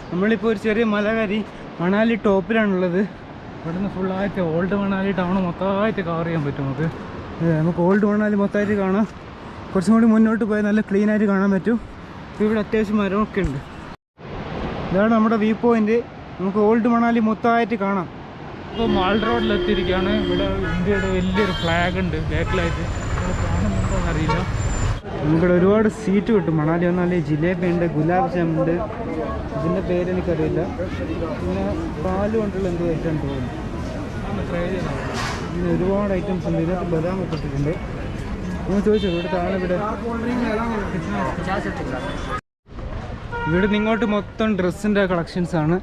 നമ്മളിപ്പോൾ ഒരു ചെറിയ മലകയറി മണാലി ടോപ്പിലാണുള്ളത്. ഇവിടുന്ന് ഫുള്ളായിട്ട് ഓൾഡ് മണാലി ടൗൺ മൊത്തമായിട്ട് കവർ ചെയ്യാൻ പറ്റും നമുക്ക് ഓൾഡ് മണാലി മൊത്തമായിട്ട് കാണാം. കുറച്ചും കൂടി മുന്നോട്ട് പോയാൽ നല്ല ക്ലീനായിട്ട് കാണാൻ പറ്റും. ഇവിടെ അത്യാവശ്യം മരമൊക്കെ ഉണ്ട്. ഇതാണ് നമ്മുടെ വ്യൂ പോയിന്റ്. നമുക്ക് ഓൾഡ് മണാലി മൊത്തമായിട്ട് കാണാം. ഇപ്പോൾ മാൾ റോഡിലെത്തിയിരിക്കുകയാണ്. ഇവിടെ ഇന്ത്യയുടെ വലിയൊരു ഫ്ലാഗ് ഉണ്ട് ബാക്കിലായിട്ട്, കാണുന്നുണ്ടോ അറിയില്ല. നമുക്കിവിടെ ഒരുപാട് സീറ്റ് കിട്ടും. മണാലി വന്നാൽ ജിലേബി ഉണ്ട്, ഗുലാബ് ജാമുണ്ട്, ഇതിൻ്റെ പേരെനിക്കറിയില്ല. പിന്നെ പാല് കൊണ്ടുള്ള എന്തോ ഐറ്റം തോന്നുന്നു. പിന്നെ ഒരുപാട് ഐറ്റംസ് ഉണ്ട്. ഇതിനകത്ത് ബദാം ഒക്കെ ഇട്ടിട്ടുണ്ട്. നമ്മൾ ചോദിച്ചു ഇവിടുത്തെ ഇവിടെ ഇങ്ങോട്ട് മൊത്തം ഡ്രസ്സിൻ്റെ കളക്ഷൻസാണ്.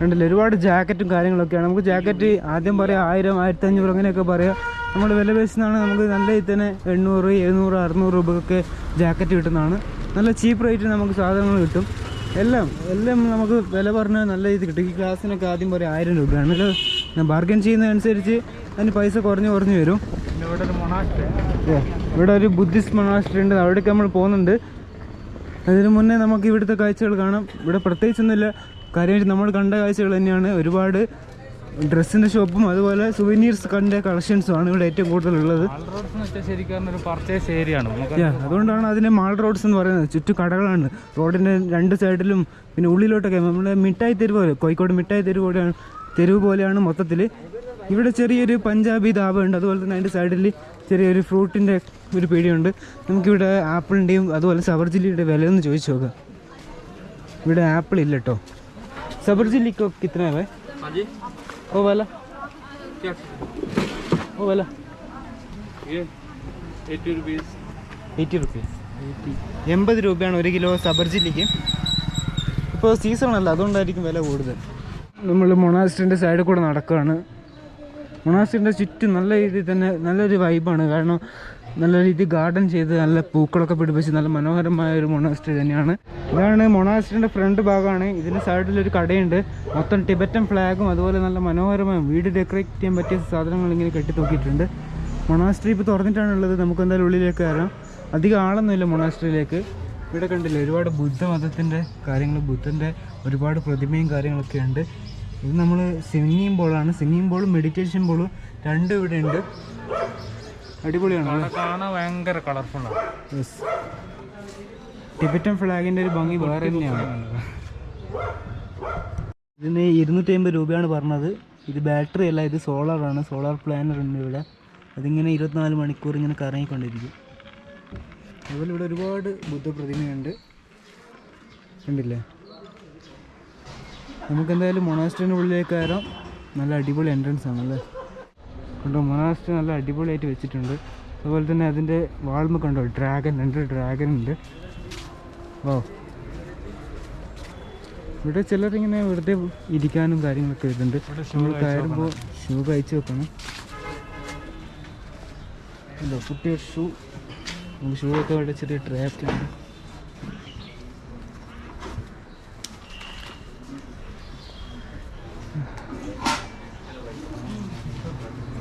കണ്ടില്ല, ഒരുപാട് ജാക്കറ്റും കാര്യങ്ങളൊക്കെയാണ്. നമുക്ക് ജാക്കറ്റ് ആദ്യം പറയാം 1000, 1500 അങ്ങനെയൊക്കെ പറയാം. നമ്മൾ വില പേശുന്നതാണ്. നമുക്ക് നല്ല ഇതിൽ തന്നെ 800, 700, 600 രൂപക്കൊക്കെ ജാക്കറ്റ് കിട്ടുന്നതാണ്. നല്ല ചീപ്പ് റേറ്റിന് നമുക്ക് സാധനങ്ങൾ കിട്ടും. എല്ലാം നമുക്ക് വില പറഞ്ഞാൽ നല്ല ഇത് കിട്ടും. ഈ ക്ലാസ്സിനൊക്കെ ആദ്യം പറയാം 1000 രൂപയാണ്. ഞാൻ ബാർഗൻ ചെയ്യുന്നതനുസരിച്ച് അതിന് പൈസ കുറഞ്ഞു വരും. ഇവിടെ ഒരു ബുദ്ധിസ്റ്റ് മൊണാസ്ട്രി ഉണ്ട്, അവിടേക്ക് നമ്മൾ പോകുന്നുണ്ട്. അതിന് മുന്നേ നമുക്ക് ഇവിടുത്തെ കാഴ്ചകൾ കാണാം. ഇവിടെ പ്രത്യേകിച്ചൊന്നുമില്ല, കാര്യമായിട്ട് നമ്മൾ കണ്ട കാഴ്ചകൾ തന്നെയാണ്. ഒരുപാട് ഡ്രസ്സിൻ്റെ ഷോപ്പും അതുപോലെ സുവനീർസ് കണ്ട കളക്ഷൻസും ആണ് ഇവിടെ ഏറ്റവും കൂടുതലുള്ളത്. മാൾ റോഡ്സ് എന്ന് വെച്ചാൽ ശരിക്കും ഒരു പർച്ചേസ് ഏരിയ ആണ്. അതുകൊണ്ടാണ് അതിനെ മാൾ റോഡ്സ് എന്ന് പറയുന്നത്. ചുറ്റും കടകളാണ് റോഡിൻ്റെ രണ്ട് സൈഡിലും. പിന്നെ ഉള്ളിലോട്ടൊക്കെ നമ്മുടെ മിഠായി തെരുവ് പോലെ, കോഴിക്കോട് മിഠായി തെരുവ് പോലെയാണ് മൊത്തത്തിൽ. ഇവിടെ ചെറിയൊരു പഞ്ചാബി ധാബ ഉണ്ട്. അതുപോലെ തന്നെ അതിൻ്റെ സൈഡിൽ ചെറിയൊരു ഫ്രൂട്ടിൻ്റെ ഒരു പീടിയുണ്ട്. നമുക്കിവിടെ ആപ്പിളിൻ്റെയും അതുപോലെ സബർജില്ലിയുടെ വിലയൊന്ന് ചോദിച്ചു നോക്കാം. ഇവിടെ ആപ്പിൾ ഇല്ല കേട്ടോ. സബർജില്ലിക്കോ കിतना है भाई? वो वाला वो वाला 80 rupees. 80 rupees. 80 രൂപയാണ് 1 കിലോ സബർജില്ലിക്ക്. ഇപ്പോൾ സീസണല്ല, അതുകൊണ്ടായിരിക്കും വില കൂടുതൽ. നമ്മൾ മൊണാസ്ട്രിൻ്റെ സൈഡിൽ കൂടെ നടക്കുകയാണ്. മൊണാസ്ട്രിൻ്റെ ചുറ്റും നല്ല രീതിയിൽ തന്നെ നല്ലൊരു വൈബാണ്. കാരണം നല്ല രീതിയിൽ ഗാർഡൻ ചെയ്ത് നല്ല പൂക്കളൊക്കെ പിടിപ്പിച്ച് നല്ല മനോഹരമായ ഒരു മൊണാസ്ട്രി തന്നെയാണ്. ഇതാണ് മൊണാസ്ട്രിൻ്റെ ഫ്രണ്ട് ഭാഗമാണ്. ഇതിന് സൈഡിലൊരു കടയുണ്ട്. മൊത്തം ടിബറ്റൻ ഫ്ലാഗും അതുപോലെ നല്ല മനോഹരമായ വീട് ഡെക്കറേറ്റ് ചെയ്യാൻ പറ്റിയ സാധനങ്ങൾ ഇങ്ങനെ കെട്ടി തൂക്കിയിട്ടുണ്ട്. മൊണാസ്ട്രി ഇപ്പോൾ തുറന്നിട്ടാണുള്ളത്. നമുക്ക് എന്തായാലും ഉള്ളിലേക്ക് കയറാം. അധികം ആളൊന്നുമില്ല മൊണാസ്ട്രിയിലേക്ക്. ഇവിടെ കണ്ടില്ലേ ഒരുപാട് ബുദ്ധമതത്തിൻ്റെ കാര്യങ്ങൾ, ബുദ്ധൻ്റെ ഒരുപാട് പ്രതിമയും കാര്യങ്ങളൊക്കെ ഉണ്ട്. ഇത് നമ്മൾ സിംഗിങ് ബോളാണ്. സിംഗിങ് ബോളും മെഡിറ്റേഷൻ ബോളും രണ്ടും ഇവിടെ ഉണ്ട്. അടിപൊളിയാണ്, കാണാൻ ഭയങ്കര കളർഫുള്ളാണ്. യെസ്, ടിബറ്റൻ ഫ്ലാഗിൻ്റെ ഒരു ഭംഗി വേറെ തന്നെയാണ്. ഇതിന് 250 രൂപയാണ് പറഞ്ഞത്. ഇത് ബാറ്ററി അല്ല, ഇത് സോളാറാണ്. സോളാർ പ്ലാനർ ഉണ്ട് ഇവിടെ. അതിങ്ങനെ 24 മണിക്കൂർ ഇങ്ങനെ കറങ്ങിക്കൊണ്ടിരിക്കും. അതുപോലെ ഇവിടെ ഒരുപാട് ബുദ്ധ പ്രതിമയുണ്ട്, കണ്ടില്ലേ. നമുക്കെന്തായാലും മൊണാസ്ട്രിൻ്റെ ഉള്ളിലേക്ക് കയറാം. നല്ല അടിപൊളി എൻട്രൻസ് ആണല്ലേ. കണ്ടോ, മൊണാസ്ട്രി നല്ല അടിപൊളിയായിട്ട് വെച്ചിട്ടുണ്ട്. അതുപോലെ തന്നെ അതിൻ്റെ വാൾമ കണ്ടോ, ഡ്രാഗൺ, 2 ഡ്രാഗൺ ഉണ്ട്. ഓ, ഇവിടെ ചിലരിങ്ങനെ വെറുതെ ഇരിക്കാനും കാര്യങ്ങളൊക്കെ വരുന്നുണ്ട്. നമ്മൾ കയറുമ്പോൾ ഷൂ കഴിച്ച് വെക്കണം. എന്തോ കുട്ടിയുടെ ഷൂ, നമുക്ക് ഷൂ ഒക്കെ ഇവിടെ ചെറിയ ട്രാപ്പിലുണ്ട്.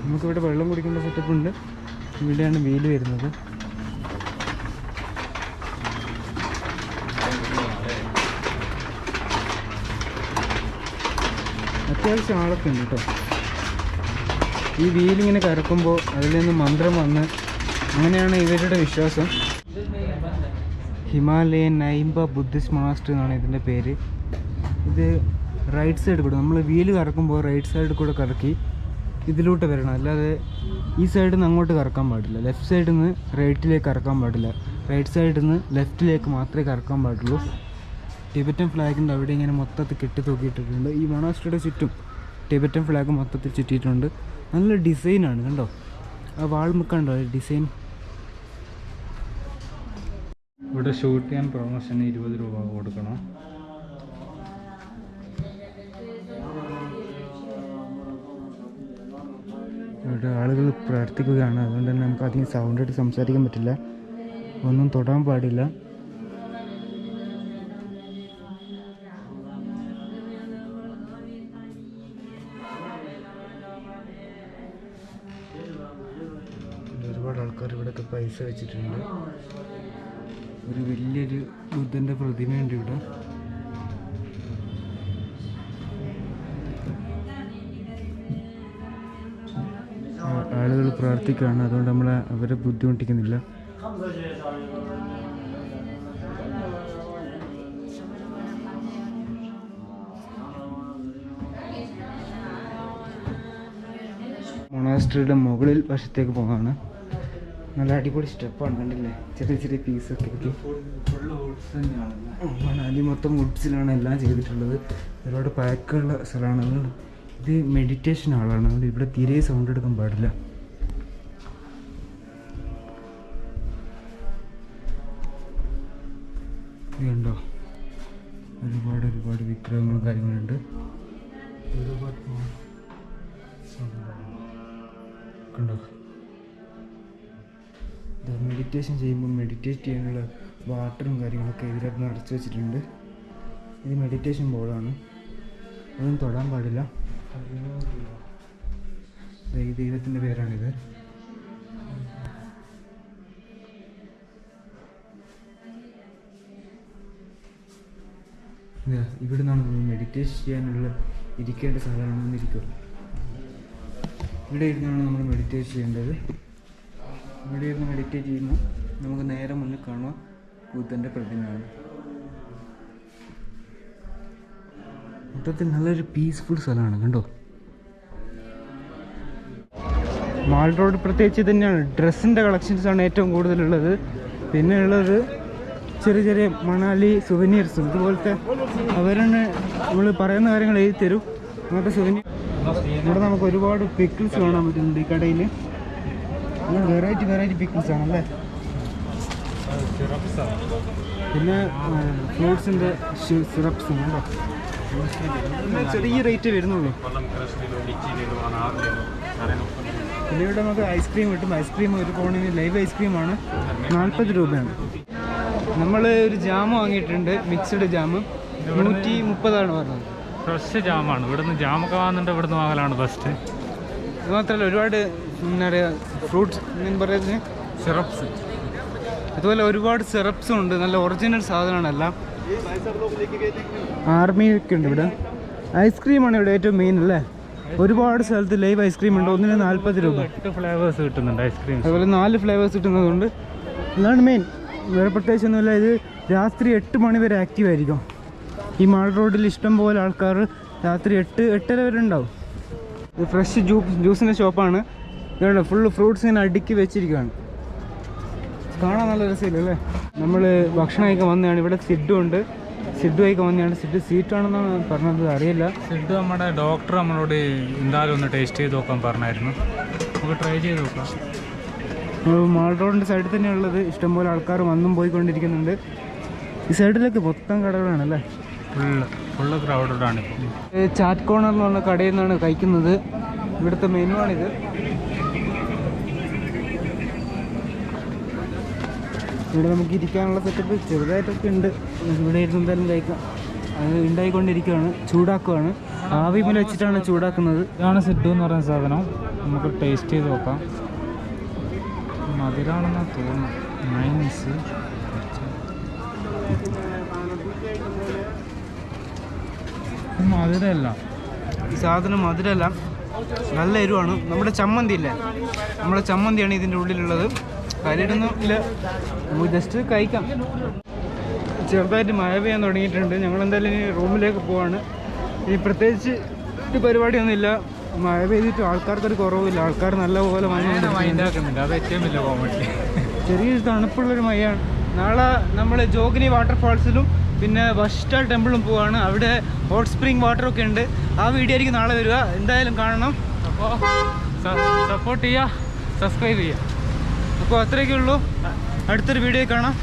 നമുക്കിവിടെ വെള്ളം കുടിക്കേണ്ട സെറ്റപ്പ് ഉണ്ട്. ഇവിടെയാണ് വെയിൽ വരുന്നത്. അത്യാവശ്യം ആളൊക്കെ ഉണ്ട് കേട്ടോ. ഈ വീലിങ്ങനെ കറക്കുമ്പോൾ അതിൽ നിന്ന് മന്ത്രം വന്ന്, അങ്ങനെയാണ് ഇവരുടെ വിശ്വാസം. ഹിമാലയൻ നൈംബ ബുദ്ധിസ്റ്റ് മൊണാസ്ട്രി എന്നാണ് ഇതിൻ്റെ പേര്. ഇത് റൈറ്റ് സൈഡ് കൂടെ, നമ്മൾ വീല് കറക്കുമ്പോൾ റൈറ്റ് സൈഡിൽ കൂടെ കറക്കി ഇതിലോട്ട് വരണം. അല്ലാതെ ഈ സൈഡിൽ നിന്ന് അങ്ങോട്ട് കറക്കാൻ പാടില്ല. ലെഫ്റ്റ് സൈഡിൽ നിന്ന് റൈറ്റിലേക്ക് കറക്കാൻ പാടില്ല. റൈറ്റ് സൈഡിൽ നിന്ന് ലെഫ്റ്റിലേക്ക് മാത്രമേ കറക്കാൻ പാടുള്ളൂ. ടിബറ്റൻ ഫ്ലാഗിൻ്റെ അവിടെ ഇങ്ങനെ മൊത്തത്തിൽ കെട്ടി തൂക്കിയിട്ടിട്ടുണ്ട്. ഈ മൊണാസ്ട്രിയുടെ ചുറ്റും ടിബറ്റൻ ഫ്ലാഗ് മൊത്തത്തിൽ ചുറ്റിയിട്ടുണ്ട്. നല്ല ഡിസൈനാണ്, കണ്ടോ ആ വാൾമുക്കണ്ടോ ഡിസൈൻ. ഇവിടെ ഷൂട്ട് ചെയ്യാൻ പ്രൊമോഷന് 20 രൂപ കൊടുക്കണം. ഇവിടെ ആളുകൾ പ്രാർത്ഥിക്കുകയാണ്. അതുകൊണ്ട് തന്നെ നമുക്ക് അധികം സൗണ്ടായിട്ട് സംസാരിക്കാൻ പറ്റില്ല, ഒന്നും തൊടാൻ പാടില്ല. ഒരുപാട് ആൾക്കാർ ഇവിടെയൊക്കെ പൈസ വെച്ചിട്ടുണ്ട്. ഒരു വലിയൊരു ബുദ്ധൻ്റെ പ്രതിമയുണ്ട് ഇവിടെ. ആളുകൾ പ്രാർത്ഥിക്കുകയാണ്, അതുകൊണ്ട് നമ്മൾ അവരെ ബുദ്ധിമുട്ടിക്കുന്നില്ല. മൊണാസ്ട്രിയുടെ മുകളിൽ വശത്തേക്ക് പോകാണ്. നല്ല അടിപൊളി സ്റ്റെപ്പാണ്, കണ്ടില്ലേ, ചെറിയ ചെറിയ പീസൊക്കെ ആക്കി. മണാലി മൊത്തം വുഡ്സിലാണ് എല്ലാം ചെയ്തിട്ടുള്ളത്. ഒരുപാട് പാക്കുള്ള സ്ഥലമാണ്. ഇത് മെഡിറ്റേഷൻ ഹാളാണ്. അതുകൊണ്ട് ഇവിടെ തീരെ സൗണ്ട് എടുക്കാൻ പാടില്ല. ഇതുണ്ടോ, ഒരുപാട് ഒരുപാട് വിഗ്രഹങ്ങളും കാര്യങ്ങളുണ്ട്. കണ്ടോ, മെഡിറ്റേഷൻ ചെയ്യുമ്പോൾ മെഡിറ്റേറ്റ് ചെയ്യാനുള്ള വാട്ടറും കാര്യങ്ങളൊക്കെ ഇതിനകത്ത് നിറച്ച് വെച്ചിട്ടുണ്ട്. ഇത് മെഡിറ്റേഷൻ ബോളാണ്, അതൊന്നും തൊടാൻ പാടില്ല. ഈ ദൈവത്തിൻ്റെ പേരാണിത്. ഇവിടെ നിന്നാണ് നമ്മൾ മെഡിറ്റേഷൻ ചെയ്യാനുള്ള ഇരിക്കേണ്ട സ്ഥലമാണെന്ന് ഇരിക്കുക. ഇവിടെ ഇരുന്നാണ് നമ്മൾ മെഡിറ്റേറ്റ് ചെയ്യേണ്ടത്. ഇവിടെ ഇരുന്ന് മെഡിറ്റേറ്റ് ചെയ്യുമ്പോൾ നമുക്ക് നേരെ മുന്നിൽ കാണുക ബുദ്ധൻ്റെ പ്രതിമയാണ്. മൊത്തത്തിൽ നല്ലൊരു പീസ്ഫുൾ സ്ഥലമാണ് കണ്ടോ. മാൾ റോഡ് പ്രത്യേകിച്ച് തന്നെയാണ്. ഡ്രസ്സിൻ്റെ കളക്ഷൻസാണ് ഏറ്റവും കൂടുതലുള്ളത്. പിന്നെ ഉള്ളത് ചെറിയ ചെറിയ മണാലി സുവനീർസും ഇതുപോലത്തെ അവരാണ് നമ്മൾ പറയുന്ന കാര്യങ്ങൾ എഴുതി തരും. അങ്ങനത്തെ സുവനീർ. ഇവിടെ നമുക്ക് ഒരുപാട് പിക്കിൾസ് കാണാൻ പറ്റുന്നുണ്ട് ഈ കടയിൽ. വെറൈറ്റി പിക്കിൾസ് ആണല്ലേ. പിന്നെ ഫ്രൂട്ട്സിൻ്റെ സിറപ്സും ഉണ്ടോ. ചെറിയ റേറ്റ് വരുന്നുള്ളൂ. പിന്നെ ഇവിടെ നമുക്ക് ഐസ്ക്രീം കിട്ടും. ഐസ്ക്രീം ഒരു കോണിന് ലൈവ് ഐസ്ക്രീമാണ് 40 രൂപയാണ്. നമ്മൾ ഒരു ജാം വാങ്ങിയിട്ടുണ്ട്, മിക്സ്ഡ് ജാം 130 പറഞ്ഞത്. ഫ്രഷ് ജാമാണ്. ഇവിടുന്ന് ജാമൊക്കെ വാങ്ങുന്നുണ്ട്, ഇവിടുന്ന് വാങ്ങലാണ് ബെസ്റ്റ്. ഇത് മാത്രമല്ല ഒരുപാട് എന്താ പറയുക ഫ്രൂട്ട്സ് എന്ന് പറയുന്നത് സിറപ്സ്, അതുപോലെ ഒരുപാട് സിറപ്സും ഉണ്ട്. നല്ല ഒറിജിനൽ സാധനമാണ് എല്ലാം. ആർമിയൊക്കെ ഉണ്ട് ഇവിടെ. ഐസ്ക്രീമാണ് ഇവിടെ ഏറ്റവും മെയിൻ അല്ലേ. ഒരുപാട് സ്ഥലത്ത് ലൈവ് ഐസ്ക്രീം ഉണ്ട്. ഒന്നിന് 40 രൂപ. 8 ഫ്ലേവേഴ്സ് കിട്ടുന്നുണ്ട് ഐസ്ക്രീം. അതുപോലെ 4 ഫ്ലേവേഴ്സ് കിട്ടുന്നതുകൊണ്ട് ഇതാണ് മെയിൻ. വേറെ പ്രത്യേകിച്ചൊന്നുമില്ല. ഇത് രാത്രി 8 മണി വരെ ആക്റ്റീവ് ആയിരിക്കും. ഈ മാൾ റോഡിൽ ഇഷ്ടം പോലെ ആൾക്കാർ രാത്രി 8-8:30 വരെ ഉണ്ടാവും. ഇത് ഫ്രഷ് ജ്യൂസിൻ്റെ ഷോപ്പാണ്. ഇതുകൊണ്ട് ഫുള്ള് ഫ്രൂട്ട്സ് ഇങ്ങനെ അടുക്കി വെച്ചിരിക്കുകയാണ്. കാണാൻ നല്ല രസമില്ല അല്ലേ. നമ്മൾ ഭക്ഷണം കഴിക്കാൻ വന്നതാണ്. ഇവിടെ സിഡ്ഡു ഉണ്ട്. സിഡ്ഡു കഴിക്കാൻ വന്നതാണ്. സിഡ്ഡു സ്വീറ്റാണെന്നാണ് പറഞ്ഞത്, അറിയില്ല. സിഡ്ഡു നമ്മുടെ ഡോക്ടർ നമ്മളോട് എന്തായാലും ഒന്ന് ടേസ്റ്റ് ചെയ്ത് നോക്കാൻ പറഞ്ഞായിരുന്നു. നമുക്ക് ട്രൈ ചെയ്ത് നോക്കാം. മാൾ റോഡിൻ്റെ സൈഡിൽ തന്നെയുള്ളത്. ഇഷ്ടംപോലെ ആൾക്കാർ വന്നും പോയിക്കൊണ്ടിരിക്കുന്നുണ്ട്. ഈ സൈഡിലൊക്കെ മൊത്തം കടകളാണല്ലേ. ഫുള്ള് ക്രൗഡാണ് ഇപ്പോൾ. ചാറ്റ് കോർണർ എന്ന് പറഞ്ഞ കടയിൽ നിന്നാണ് കഴിക്കുന്നത്. ഇവിടുത്തെ മെനു ആണിത്. ഇവിടെ നമുക്ക് ഇരിക്കാനുള്ള സെറ്റപ്പ് ചെറുതായിട്ടൊക്കെ ഉണ്ട്. ഇവിടെ ഇരുന്ന് എന്തായാലും കഴിക്കാം. അത് ഉണ്ടായിക്കൊണ്ടിരിക്കുകയാണ്, ചൂടാക്കുകയാണ്. ആവിയിൽ വെച്ചിട്ടാണ് ചൂടാക്കുന്നത്. ഇതാണ് സിഡ്ഡു എന്ന് പറയുന്ന സാധനം. നമുക്ക് ടേസ്റ്റ് ചെയ്ത് നോക്കാം. മധുരമാണെന്നാണ് തോന്നുന്നു. മൈനസ് മധുരമല്ല ഈ സാധനം, മധുരമല്ല, നല്ല എരിവാണ്. നമ്മുടെ ചമ്മന്തി ഇല്ലേ, നമ്മുടെ ചമ്മന്തിയാണ് ഇതിൻ്റെ ഉള്ളിലുള്ളത്. കാര്യമായിട്ടൊന്നും ഇല്ല, നമുക്ക് ജസ്റ്റ് കഴിക്കാം. ചെറുതായിട്ട് മഴ പെയ്യാൻ തുടങ്ങിയിട്ടുണ്ട്. ഞങ്ങളെന്തായാലും ഇനി റൂമിലേക്ക് പോവാണ്. ഇനി പ്രത്യേകിച്ച് ഒരു പരിപാടിയൊന്നുമില്ല. മഴ പെയ്തിട്ട് ആൾക്കാർക്കൊരു കുറവില്ല. ആൾക്കാർ നല്ലപോലെ മൈൻഡാക്കുന്നുണ്ട്. അത് ഏറ്റവും വലിയ കോമഡി. ചെറിയൊരു തണുപ്പുള്ളൊരു മഴയാണ്. നാളെ നമ്മൾ ജോഗിനി വാട്ടർഫാൾസിലും പിന്നെ വഷിഷ്ഠ ടെമ്പിളും പോവാണ്. അവിടെ ഹോട്ട് സ്പ്രിംഗ് വാട്ടറൊക്കെ ഉണ്ട്. ആ വീഡിയോ ആയിരിക്കും നാളെ വരിക. എന്തായാലും കാണണം. അപ്പോൾ സപ്പോർട്ട് ചെയ്യുക, സബ്സ്ക്രൈബ് ചെയ്യുക. അപ്പോൾ അത്രയൊക്കെ ഉള്ളൂ. അടുത്തൊരു വീഡിയോ കാണാം.